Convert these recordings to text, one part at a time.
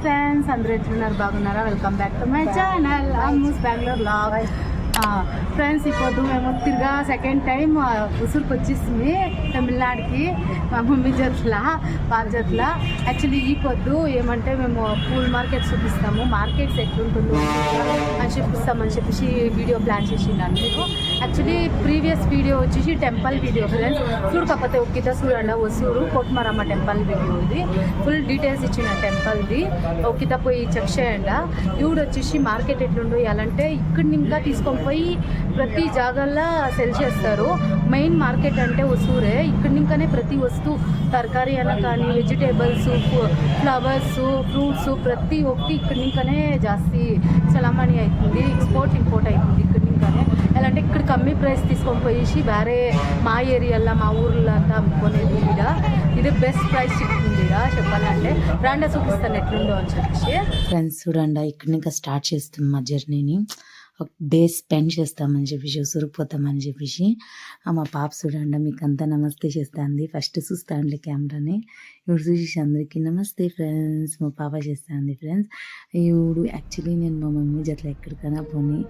Friends, అందరూ ఎట్లున్నారు? బాగున్నారా? Welcome back to my channel Ammu's Bengaluru log. Friends, ఇప్పుడు మేము తిరిగా సెకండ్ టైం ఉసూరుకి వచ్చేసింది తమిళనాడుకి మా మమ్మీ జట్ల పాప జట్ల. యాక్చువల్లీ ఈ పొద్దు ఏమంటే మేము పూల్ మార్కెట్ చూపిస్తాము, మార్కెట్స్ ఎట్లుంటుందో అని చూపిస్తామని చెప్పేసి వీడియో ప్లాన్ చేసిండాను నేను. యాక్చువల్లీ ప్రీవియస్ వీడియో వచ్చేసి టెంపుల్ వీడియో ఫ్రెండ్స్. చూడకపోతే ఒక్కిత చూడండి, ఒసూరు కోట్మరమ్మ టెంపుల్ వీడియో ఇది. ఫుల్ డీటెయిల్స్ ఇచ్చిన టెంపుల్ది, ఒక్కిత పోయి చెక్ చేయండి. ఇవిడు వచ్చేసి మార్కెట్ ఎట్లుండో ఎలాంటే ఇక్కడ ఇంకా తీసుకొని పోయి ప్రతి జాగాల్లో సెల్ చేస్తారు. మెయిన్ మార్కెట్ అంటే ఒసూరే. ఇక్కడ ఇంకానే ప్రతి వస్తువు తరకారీ అయినా కానీ వెజిటేబుల్స్, ఫ్లవర్స్, ఫ్రూట్స్ ప్రతి ఒక్కటి ఇక్కడ ఇంకానే జాస్తి చలామణి అవుతుంది, ఎక్స్పోర్ట్ ఇంపోర్ట్ అవుతుంది ఇక్కడ ఇంకానే. ఎలా అంటే ఇక్కడ కమ్మీ ప్రైస్ తీసుకొని పోయేసి వేరే మా ఏరియాలో మా ఊర్లో అంతా అమ్ముకునేది. ఇది బెస్ట్ ప్రైస్ చెప్తుంది చెప్పాలంటే. బ్రాండ్ చూపిస్తాను ఎట్లుందో అని చెప్పేసి. ఫ్రెండ్స్ చూడండి, ఇక్కడ ఇంకా స్టార్ట్ చేస్తాం మా జర్నీని. ఒక డే స్పెండ్ చేస్తామని చెప్పేసి ఉసురుకుపోతామని చెప్పేసి మా పాప చూడండి మీకు అంతా నమస్తే చేస్తుంది. ఫస్ట్ చూస్తాండి కెమెరాని. ఇప్పుడు చూసి అందరికీ నమస్తే ఫ్రెండ్స్, మా పాప చేస్తుంది ఫ్రెండ్స్. ఇప్పుడు యాక్చువల్లీ నేను మా మమ్మీ జట్ల ఎక్కడికైనా పోనీ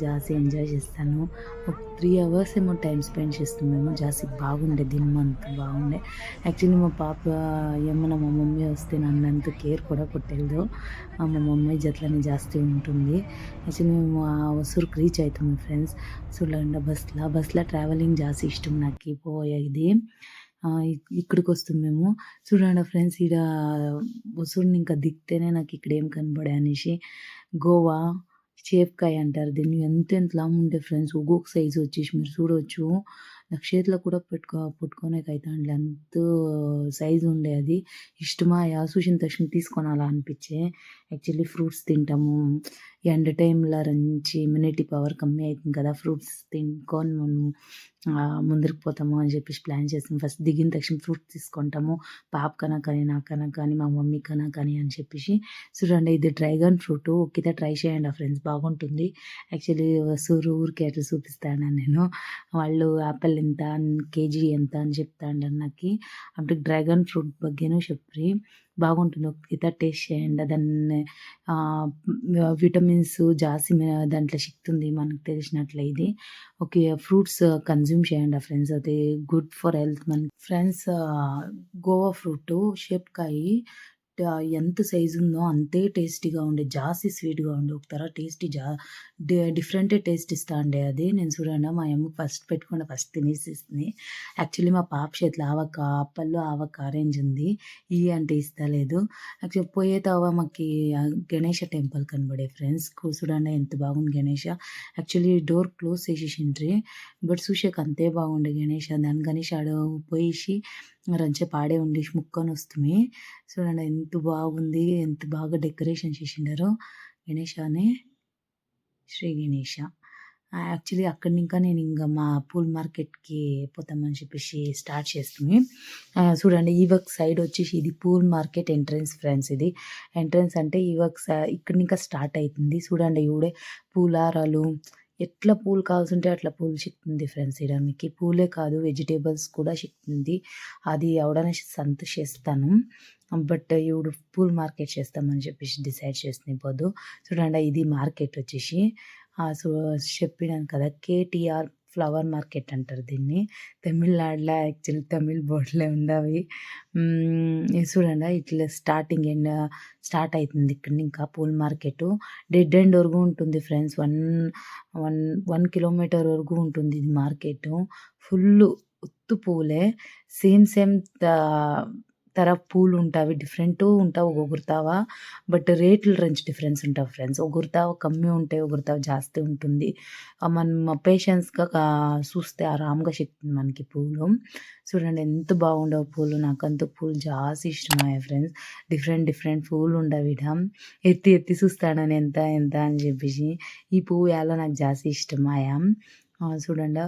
జాస్తి ఎంజాయ్ చేస్తాను. ఒక 3 hours ఏమో టైం స్పెండ్ చేస్తున్నాము. జాస్తి బాగుండే, దినమంతా బాగుండే. యాక్చువల్లీ మా పాప ఏమన్నా మా మమ్మీ వస్తే నన్ను అంత కేర్ కూడా కొట్టేదో. మా మమ్మీ జట్లని జాస్తి ఉంటుంది. యాక్చువల్లీ మేము ఒసూరుకి రీచ్ అవుతాము ఫ్రెండ్స్. చూడండి బస్లో ట్రావెలింగ్ జాస్తి ఇష్టం నాకు పోయేది. ఇక్కడికి వస్తాం మేము. చూడండి ఫ్రెండ్స్, ఈడ ఒసూరుని ఇంకా దిగితేనే నాకు ఇక్కడ ఏం కనబడే అనేసి గోవా చేపకాయ అంటారు దీన్ని. ఎంత లాంగ్ ఉంటే ఫ్రెండ్స్, ఒక్కొక్క సైజు వచ్చేసి మీరు చూడవచ్చు. నాకు చేతిలో కూడా పుట్టుకోనేకి అయితే అండి అంత సైజు ఉండే. అది ఇష్టమా చూసిన తక్షణ తీసుకొనాలా అనిపించే. యాక్చువల్లీ ఫ్రూట్స్ తింటాము, ఎండ టైంలో రంచి ఇమ్యూనిటీ పవర్ కమ్మి అవుతుంది కదా, ఫ్రూట్స్ తినుకొని మనము ముందరికి పోతాము అని చెప్పేసి ప్లాన్ చేస్తాము. ఫస్ట్ దిగిన తక్షణ ఫ్రూట్స్ తీసుకుంటాము, పాపకన్నా కానీ నాకన్నా కానీ మా మమ్మీ కన్నా కానీ అని చెప్పేసి. చూడండి, ఇది డ్రాగన్ ఫ్రూట్. ఒక్కితే ట్రై చేయండి ఫ్రెండ్స్, బాగుంటుంది. యాక్చువల్లీ ఒసూరు ఊరికి ఎట్లా చూపిస్తాను నేను. వాళ్ళు యాపిల్ ఎంత, కేజీ ఎంత అని చెప్తాండి నాకు. అప్పుడు డ్రాగన్ ఫ్రూట్ బగ్గేనూ చెప్పి బాగుంటుంది. ఒక్కిత టేస్ట్ చేయండి. దాన్ని విటమిన్స్ జాస్తి దాంట్లో శక్తి ఉంది మనకు తెలిసినట్లే. ఇది ఓకే, ఫ్రూట్స్ కన్జ్యూమ్ చేయండి ఫ్రెండ్స్, అది గుడ్ ఫర్ హెల్త్ మనకి. ఫ్రెండ్స్, గోవా ఫ్రూట్ షేప్కాయ ఎంత సైజు ఉందో అంతే టేస్టీగా ఉండే, జాస్తి స్వీట్గా ఉండే. ఒక టేస్టీ డిఫరెంట్ టేస్ట్ ఇస్తా ఉండే అది. నేను చూడండి మా అమ్మ ఫస్ట్ పెట్టుకుండా ఫస్ట్ తినేసిస్తుంది. యాక్చువల్లీ మా పాప చేతిలో అప్పల్లో ఆరెంజ్ ఉంది, అంటే ఇస్తలేదు. యాక్చువల్లీ పోయే తావా మాకు గణేష టెంపుల్ కనబడే ఫ్రెండ్స్. చూడండి ఎంత బాగుంది గణేష. యాక్చువల్లీ డోర్ క్లోజ్ చేసేసిండ్రి, బట్ చూసాక అంతే బాగుండే గణేష. దాని గణేష్ ఆడ పోయేసి రంచే పాడే ఉండి ముక్కొని వస్తుంది. చూడండి ఎంత బాగుంది, ఎంత బాగా డెకరేషన్ చేసిండారు గణేషాని. శ్రీ గణేష. యాక్చువల్లీ అక్కడి ఇంకా నేను ఇంకా మా పూల్ మార్కెట్కి పోతామని చెప్పేసి స్టార్ట్ చేస్తుంది. చూడండి ఈ వర్క్ సైడ్ వచ్చేసి ఇది పూల్ మార్కెట్ ఎంట్రన్స్ ఫ్రెండ్స్. ఇది ఎంట్రన్స్ అంటే ఈ వర్క్ ఇక్కడి ఇంకా స్టార్ట్ అవుతుంది. చూడండి ఇవిడే పూలారాలు, ఎట్లా పూలు కావాల్సింటే అట్లా పూలు చిక్తుంది ఫ్రెండ్స్. ఇక్కడ మీకు పూలే కాదు వెజిటేబుల్స్ కూడా చిక్తుంది. అది ఎవడనే సంతోషిస్తాను, బట్ ఇప్పుడు పూల్ మార్కెట్ చేస్తామని చెప్పేసి డిసైడ్ చేస్తుంది పోదు. చూడండి ఇది మార్కెట్ వచ్చేసి చెప్పినాను కదా, కేటీఆర్ ఫ్లవర్ మార్కెట్ అంటారు దీన్ని. తమిళనాడులో యాక్చువల్లీ తమిళ్ బోర్డులే ఉండవి. చూడండి ఇట్లా స్టార్ట్ అవుతుంది ఇక్కడ ఇంకా పూల్ మార్కెట్. డెడ్ ఎండ్ వరకు ఉంటుంది ఫ్రెండ్స్. 1 kilometer వరకు ఉంటుంది ఇది మార్కెట్. ఫుల్ ఉత్తు పూలే, సేమ్ తర పూలు ఉంటాయి, డిఫరెంట్ ఉంటావు ఒక్కొక్కరుతావా. బట్ రేట్లు రేంజ్ డిఫరెన్స్ ఉంటావు ఫ్రెండ్స్. ఒక్కొక్కరుతావా కమ్మి ఉంటాయి, ఒక్కొక్కరుతావా జాస్తి ఉంటుంది. మనం పేషెన్స్గా చూస్తే ఆరాంగా చెప్తుంది మనకి పూలు. చూడండి ఎంత బాగుండవు పూలు. నాకంతా పూలు జాస్తి ఇష్టమయ్యాయి ఫ్రెండ్స్. డిఫరెంట్ పూలు ఉండవు ఇడ. ఎత్తి చూస్తాను ఎంత అని చెప్పేసి. ఈ పువ్వు ఎలా నాకు జాస్తి ఇష్టమయ్యా. చూడండి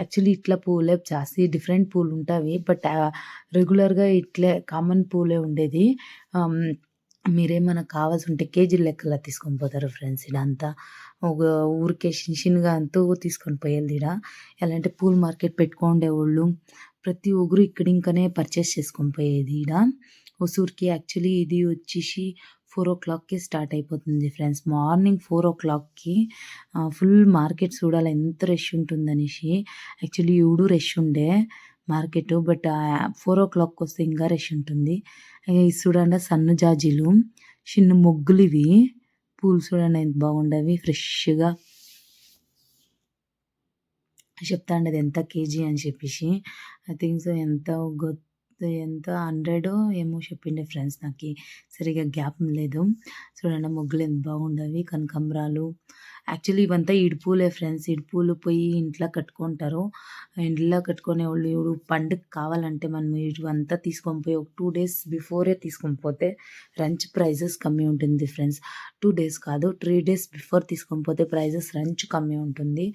యాక్చువల్లీ ఇట్లా పూలే జాస్తి డిఫరెంట్ పూలు ఉంటాయి, బట్ రెగ్యులర్గా ఇట్లే కామన్ పూలే ఉండేది. మీరేమైనా కావాల్సి ఉంటే కేజీల లెక్కలా తీసుకొని పోతారు ఫ్రెండ్స్. ఇదంతా ఒక ఊరికే చిన్నగా అంతా తీసుకొని పోయేది. ఎలా అంటే పూల్ మార్కెట్ పెట్టుకోండేవాళ్ళు ప్రతి ఒక్కరు ఇక్కడ ఇంకానే పర్చేస్ చేసుకొని పోయేది ఒసూరుకి. యాక్చువల్లీ ఇది వచ్చేసి 4:00కి స్టార్ట్ అయిపోతుంది ఫ్రెండ్స్. మార్నింగ్ 4:00కి ఫుల్ మార్కెట్ చూడాలి ఎంత రష్ ఉంటుందనేసి. యాక్చువల్లీ ఈవిడు రష్ ఉండే మార్కెట్. బట్ 4:00కి వస్తే ఇంకా రష్ ఉంటుంది. ఇది చూడండి సన్న జాజీలు, చిన్న మొగ్గులు ఇవి. పూలు చూడండి ఎంత బాగుండవి ఫ్రెష్గా. చెప్తా అండి అది ఎంత కేజీ అని చెప్పేసి. ఐ థింక్ సో ఎంత 100 ఏమో చెప్పిండే ఫ్రెండ్స్. నాకు సరిగ్గా జ్ఞాపకం లేదు. చూడండి మొగ్గులు ఎంత బాగుండవి, కనకాంబరాలు. యాక్చువల్లీ ఇవంతా ఇడుపూలే ఫ్రెండ్స్. ఇడుపూలు పోయి ఇంట్లో కట్టుకుంటారు. ఇంట్లో కట్టుకునే వాళ్ళు ఇప్పుడు పండుగ కావాలంటే మనం ఇవంతా తీసుకొని పోయి ఒక 2 days బిఫోరే తీసుకొని పోతే రంచ్ ప్రైజెస్ కమ్మీ ఉంటుంది ఫ్రెండ్స్. 2 days కాదు 3 days బిఫోర్ తీసుకొని పోతే ప్రైజెస్ రంచ్ కమ్మీ ఉంటుంది.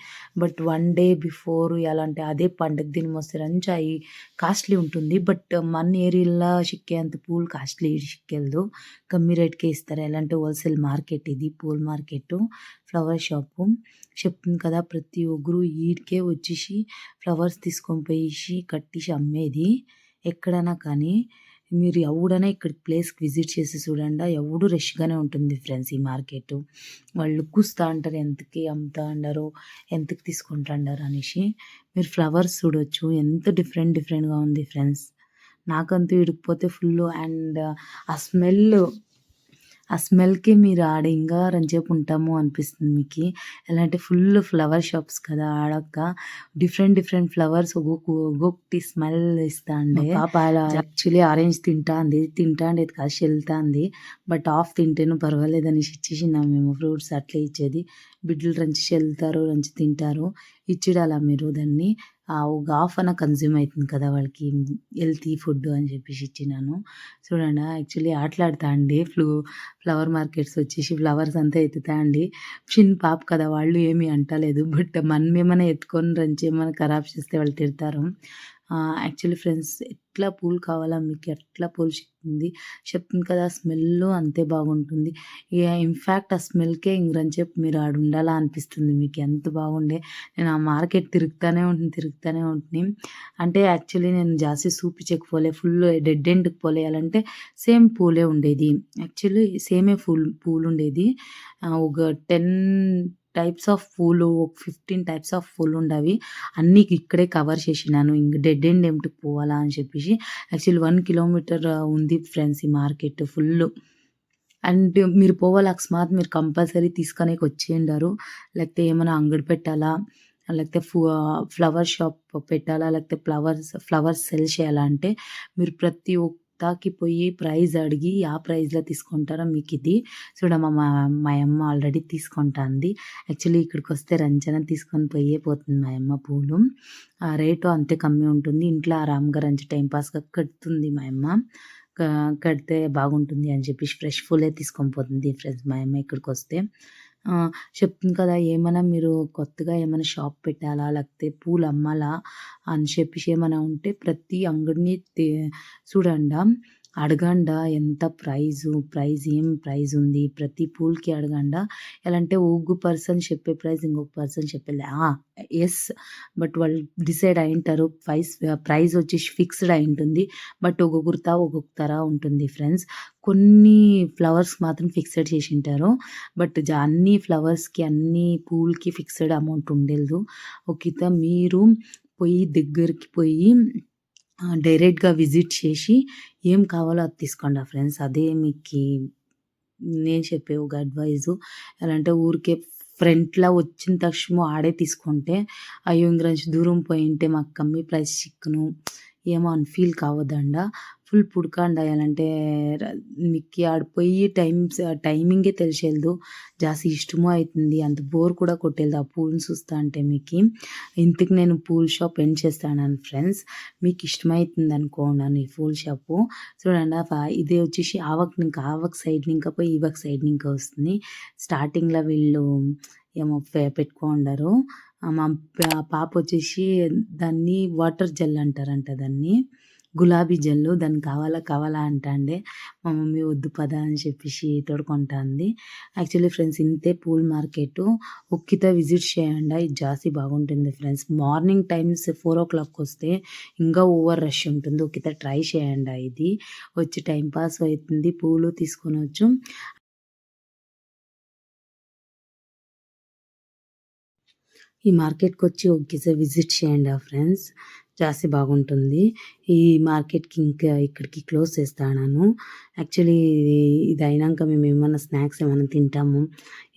బట్ 1 day బిఫోర్ ఎలా అంటే అదే పండుగ దినం వస్తే రంచ్ అయి కాస్ట్లీ ఉంటుంది. బట్ మన ఏరియాలో చిక్కే అంత పూలు కాస్ట్లీ చిక్కెళ్ళదు, కమ్మీ రేట్కే ఇస్తారు. ఎలా అంటే హోల్సేల్ మార్కెట్, ఇది పూల మార్కెట్, ఫ్లవర్ షాపు. చెప్తుంది కదా ప్రతి ఒక్కరు ఈడికే వచ్చేసి ఫ్లవర్స్ తీసుకొని పోయేసి కట్టేసి అమ్మేది. ఎక్కడైనా కానీ మీరు ఎవడైనా ఇక్కడ ప్లేస్కి విజిట్ చేసి చూడండి, ఎవడు రష్గానే ఉంటుంది ఫ్రెండ్స్ ఈ మార్కెట్. వాళ్ళు కూస్తా అంటారు ఎంతకి అమ్ముతా అంటారు, ఎంతకి తీసుకుంటాండారు అనేసి. మీరు ఫ్లవర్స్ చూడొచ్చు ఎంత డిఫరెంట్గా ఉంది ఫ్రెండ్స్. నాకంతూ ఇడికిపోతే ఫుల్. అండ్ ఆ స్మెల్కి మీరు ఆడ ఇంకా రంచేపు ఉంటాము అనిపిస్తుంది మీకు. ఎలా అంటే ఫుల్ ఫ్లవర్ షాప్స్ కదా ఆడక డిఫరెంట్ ఫ్లవర్స్ ఒక్కొక్కటి స్మెల్ ఇస్తా అండి. పాప అలా యాక్చువల్లీ ఆరెంజ్ తింటాండేది కాదు చెల్తాంది. బట్ ఆఫ్ తింటేను పర్వాలేదని ఇచ్చేసినాం మేము. ఫ్రూట్స్ అట్లే ఇచ్చేది. బిడ్డలు రంచి చెల్తారు, రంచి తింటారు. ఇచ్చిడాలా మీరు దాన్ని ఒక హాఫ్ అన్న కన్జ్యూమ్ అవుతుంది కదా వాళ్ళకి హెల్తీ ఫుడ్ అని చెప్పేసి ఇచ్చినాను. చూడండి యాక్చువల్లీ ఆటలాడుతా అండి. ఫ్లవర్ మార్కెట్స్ వచ్చేసి ఫ్లవర్స్ అంతా ఎత్తుతా అండి. చిన్న పాప కదా వాళ్ళు ఏమీ అంటలేదు. బట్ మనం ఏమైనా ఎత్తుకొని రంచి ఏమైనా ఖరాబ్ చేస్తే వాళ్ళు తిడతారు. యాక్చువల్లీ ఫ్రెండ్స్ ఎట్లా పూలు కావాలా మీకు ఎట్లా పూలు చెప్తుంది కదా స్మెల్ అంతే బాగుంటుంది. ఇన్ఫ్యాక్ట్ ఆ స్మెల్కే ఇంకరంచేపు మీరు ఆడ ఉండాలా అనిపిస్తుంది మీకు. ఎంత బాగుండే. నేను ఆ మార్కెట్ తిరుగుతానే ఉంటుంది. అంటే యాక్చువల్లీ నేను జాస్తి చూపించకపోలే, ఫుల్ డెడ్ ఎండ్కి పోలేయాలంటే సేమ్ పూలే ఉండేది. యాక్చువల్లీ సేమే పూలు ఉండేది. ఒక 10 టైప్స్ ఆఫ్ పూలు, ఒక 15 టైప్స్ ఆఫ్ పూలు ఉండవి. అన్నీ ఇక్కడే కవర్ చేసినాను. ఇంక డెడ్ ఎండ్ ఏమిటికి పోవాలా అని చెప్పేసి. యాక్చువల్లీ 1 kilometer ఉంది ఫ్రెండ్స్ ఈ మార్కెట్ ఫుల్. అండ్ మీరు పోవాలి అకస్మాత్ మీరు కంపల్సరీ తీసుకొని వచ్చేయండారు. లేకపోతే ఏమైనా అంగడి పెట్టాలా, లేకపోతే ఫ్లవర్ షాప్ పెట్టాలా, లేకపోతే ఫ్లవర్స్ సెల్ చేయాలా అంటే మీరు ప్రతి ఒక్కకి పోయి ప్రైజ్ అడిగి ఆ ప్రైజ్లో తీసుకుంటారా మీకు. ఇది చూడమ్మా మా అమ్మ ఆల్రెడీ తీసుకుంటుంది. యాక్చువల్లీ ఇక్కడికి వస్తే రంచన తీసుకొని పోతుంది మా అమ్మ పూలు. ఆ రేటు అంతే కమ్మీ ఉంటుంది. ఇంట్లో ఆరామ్గా రంచి టైంపాస్గా కడుతుంది మా అమ్మ. కడితే బాగుంటుంది అని చెప్పేసి ఫ్రెష్ పూలే తీసుకొని పోతుంది ఫ్రెండ్స్ మా అమ్మ ఇక్కడికి వస్తే. చెప్తుంది కదా ఏమైనా మీరు కొత్తగా ఏమైనా షాప్ పెట్టాలా, లేకపోతే పూలు అమ్మాలా అని చెప్పేసి ఏమైనా ఉంటే ప్రతి అంగడిని చూడండి, అడగండా ఎంత ప్రైజ్ ఏం ప్రైజ్ ఉంది ప్రతి పూలకి అడగండా. ఎలా అంటే ఒక పర్సన్ చెప్పే ప్రైజ్ ఇంకొక పర్సన్ చెప్పలే. ఎస్, బట్ వాళ్ళు డిసైడ్ అయింటారు. ప్రైజ్ వచ్చేసి ఫిక్స్డ్ అయి ఉంటుంది. బట్ ఒక్కొక్క తర ఉంటుంది ఫ్రెండ్స్. కొన్ని ఫ్లవర్స్ మాత్రం ఫిక్స్డ్ చేసి ఉంటారు. బట్ అన్ని ఫ్లవర్స్కి అన్ని పూలకి ఫిక్స్డ్ అమౌంట్ ఉండేది. ఒక మీరు దగ్గరికి పోయి డైరెక్ట్గా విజిట్ చేసి ఏం కావాలో అది తీసుకోండి ఫ్రెండ్స్. అదే మీకు నేను చెప్పే ఒక అడ్వైజు. ఎలా అంటే ఊరికే ఫ్రంట్లో వచ్చిన తక్షణం ఆడే తీసుకుంటే అయ్యో ఇంక దూరం పోయింటే మాకు కమ్మీ ప్రైస్ చిక్కును ఏమో అని ఫీల్ కావద్దండా. ఫుల్ పుడకండా. ఎలా అంటే మీకు ఆడిపోయి టైమింగే తెలిసేది. జాస్తి ఇష్టమో అవుతుంది, అంత బోర్ కూడా కొట్టేది ఆ పూలను చూస్తా అంటే మీకు. ఇంతకు నేను పూల్ షాప్ ఎండ్ చేస్తాను ఫ్రెండ్స్. మీకు ఇష్టమవుతుంది అనుకోండి ఈ పూల్ షాపు. చూడండి ఇదే వచ్చేసి ఆవక్ సైడ్ ఇంకా పోయి ఈవక్ సైడ్ ఇంకా వస్తుంది. స్టార్టింగ్లో వీళ్ళు ఏమో పెట్టుకోండారు. మా పాప వచ్చేసి దాన్ని వాటర్ జెల్ అంటారంట దాన్ని. గులాబీ జల్లు దానికి కావాలా అంటాండే మా మమ్మీ వద్దు పద అని చెప్పేసి తోడుకుంటాంది. యాక్చువల్లీ ఫ్రెండ్స్ ఇంతే పూల్ మార్కెట్ ఒక్కిత విజిట్ చేయండి. ఇది జాస్తి బాగుంటుంది ఫ్రెండ్స్. మార్నింగ్ టైమ్స్ 4:00 వస్తే ఇంకా ఓవర్ రష్ ఉంటుంది. ఒక్కిత ట్రై చేయండి. ఇది వచ్చి టైం పాస్ అవుతుంది. పూలు తీసుకొనొచ్చు. ఈ మార్కెట్‌కి వచ్చి ఒక్కసారి విజిట్ చేయండి ఫ్రెండ్స్. జాస్తి బాగుంటుంది. ఈ మార్కెట్‌కి ఇంకా ఇక్కడికి క్లోజ్ చేస్తాను. యాక్చువల్లీ ఇది అయినాక మేము ఏమన్నా స్నాక్స్ ఏమైనా తింటాము.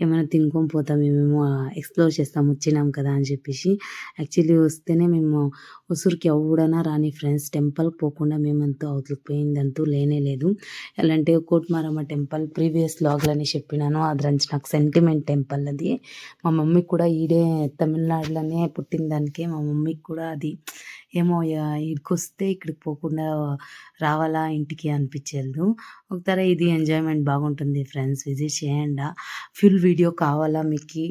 ఏమైనా తినుకొని పోతాం. మేమేమో ఎక్స్‌ప్లోర్ చేస్తాం వచ్చినాం కదా అని చెప్పేసి. యాక్చువల్లీ వస్తేనే మేము హొసూరుకి ఎవడైనా రాని ఫ్రెండ్స్ టెంపుల్‌కి పోకుండా మేమంతా అవతలకి పోయిందంటూ లేనే లేదు. ఎలా అంటే కోట్మారమ్మ టెంపుల్ ప్రీవియస్ వ్లాగ్‌లోనే చెప్పినాను. అది నాకు సెంటిమెంట్ టెంపుల్ అది. మా మమ్మీకి కూడా ఈడే తమిళనాడులోనే పుట్టిన దానికే మా మమ్మీకి కూడా అది ఏమో ఈడికొస్తే ఇక్కడికి పోకుండా రావాలా ఇంటికి అనిపించలేదు. ఒకసారి ఇది ఎంజాయ్మెంట్ బాగుంటుంది ఫ్రెండ్స్. విజిట్ చేయండి. ఫుల్ వీడియో కావాలా మీకు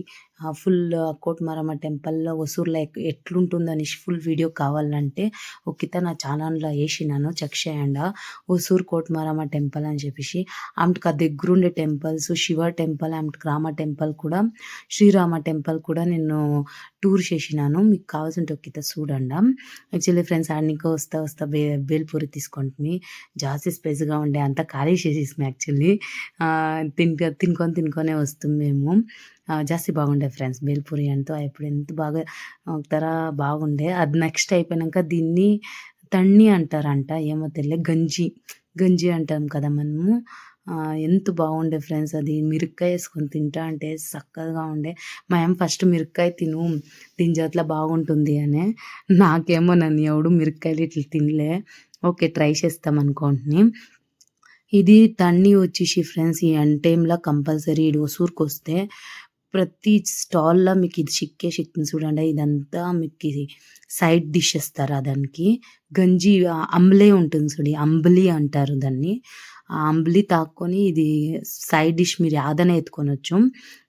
ఫుల్ కోట్మారమ్మ టెంపుల్లో హొసూరులో ఎట్లుంటుందని ఫుల్ వీడియో కావాలంటే ఒక్కిత నా ఛానల్లో వేసినాను. చెక్ చేయండి. హొసూరు కోట్మారమ్మ టెంపుల్ అని చెప్పేసి ఆమెకు ఆ దగ్గరుండే టెంపుల్స్ శివ టెంపుల్ ఆమెకు రామ టెంపుల్ కూడా శ్రీరామ టెంపుల్ కూడా నేను టూర్ చేసినాను. మీకు కావాల్సింటే ఒక్కిత చూడండి. యాక్చువల్లీ ఫ్రెండ్స్ ఆడనికి వస్తా బేల్పూరి తీసుకుంటుంది. జాస్తి స్పైస్గా ఉండే అంతా ఖాళీ చేసేసాం యాక్చువల్లీ. తినుకొనే వస్తాం మేము. జాస్తి బాగుండే ఫ్రెండ్స్ బేల్పూరి అంటూ ఇప్పుడు ఎంత బాగా ఒక బాగుండే. అది నెక్స్ట్ అయిపోయినాక దీన్ని తಣ್ಣి అంటారంట. ఏమో తెలియదు. గంజి అంటాం కదా మనము. ఎంత బాగుండే ఫ్రెండ్స్. అది మిరపకాయ వేసుకొని తింటా అంటే చక్కగా ఉండే. మా అమ్మ ఫస్ట్ మిరపకాయ తిను దీని జాతలో బాగుంటుంది అని. నాకేమో నన్ను ఎవడు మిరపకాయలు ఇట్లా తినలే. ఓకే ట్రై చేస్తాం అనుకోండి. ఇది తண்ணి వచ్చేసి ఫ్రెండ్స్ ఈ ఎండ్ టైంలో కంపల్సరీ ఇది హొసూరుకి వస్తే ప్రతి స్టాల్లో మీకు ఇది చిక్కింది చూడండి. ఇదంతా మీకు ఇది సైడ్ డిష్ ఇస్తారు. దానికి గంజి అంబలే ఉంటుంది చూడి అంబలి అంటారు దాన్ని. ఆ అంబలి తాక్కొని ఇది సైడ్ డిష్ మీరు యాదన ఎత్తుకొనొచ్చు.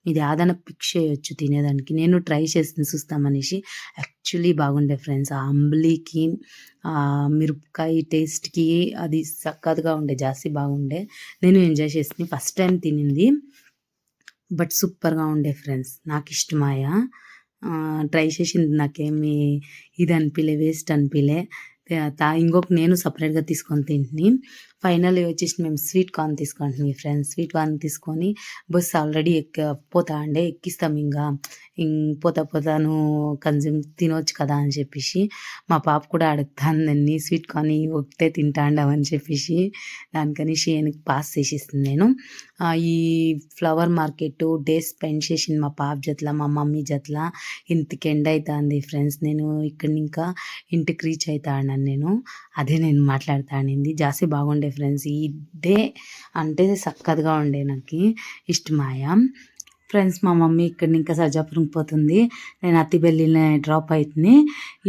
ఇది యాదన పిక్ చేయొచ్చు తినేదానికి. నేను ట్రై చేసి చూస్తామనేసి యాక్చువల్లీ బాగుండే ఫ్రెండ్స్. ఆ అంబలికి మిరపకాయ టేస్ట్కి అది చక్కగా ఉండే జాస్తి బాగుండే. నేను ఎంజాయ్ చేసింది ఫస్ట్ టైం తినింది. బట్ సూపర్గా ఉండే ఫ్రెండ్స్. నాకు ఇష్టమాయ ట్రై చేసింది. నాకేమి ఇది అనిపించలే వేస్ట్ అనిపించలే. ఇంకొక నేను సపరేట్గా తీసుకొని తింటుని. ఫైనల్ వచ్చేసి మేము స్వీట్ కార్న్ తీసుకుంటున్నాం ఫ్రెండ్స్. స్వీట్ కార్న్ తీసుకొని బస్సు ఆల్రెడీ పోతా అండే ఎక్కిస్తాం. ఇంకా పోతాను కన్జ్యూమ్ తినవచ్చు కదా అని చెప్పేసి మా పాప కూడా అడుగుతాను స్వీట్ కార్న్ ఒకటే తింటాండవని చెప్పేసి. దానికని షేన్కి పాస్ చేసేస్తుంది నేను. ఈ ఫ్లవర్ మార్కెట్ డేస్ స్పెండ్ చేసింది మా పాప జతల మా మమ్మీ జతల. ఇంతకి ఎండ్ అవుతుంది ఫ్రెండ్స్. నేను ఇక్కడ ఇంకా ఇంటికి రీచ్ అవుతాను నేను. అదే నేను మాట్లాడుతానింది. జాస్తి బాగుండే ఫ్రెండ్స్. ఈ డే అంటే చక్కగా ఉండే నాకు ఇష్టమాయ ఫ్రెండ్స్. మా మమ్మీ ఇక్కడ ఇంకా సర్జాపురం పోతుంది. నేను అత్తిబెల్లిలో డ్రాప్ అవుతుంది.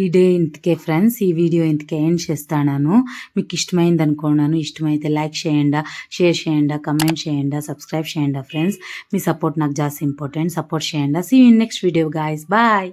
ఈ డే ఇంతకే ఫ్రెండ్స్. ఈ వీడియో ఇంతకే ఎండ్ చేస్తాను. మీకు ఇష్టమైంది అనుకున్నాను. ఇష్టమైతే లైక్ చేయండి, షేర్ చేయండి, కమెంట్ చేయండి, సబ్స్క్రైబ్ చేయండి ఫ్రెండ్స్. మీ సపోర్ట్ నాకు జాస్తి ఇంపార్టెంట్. సపోర్ట్ చేయండి. See you in next video guys. Bye.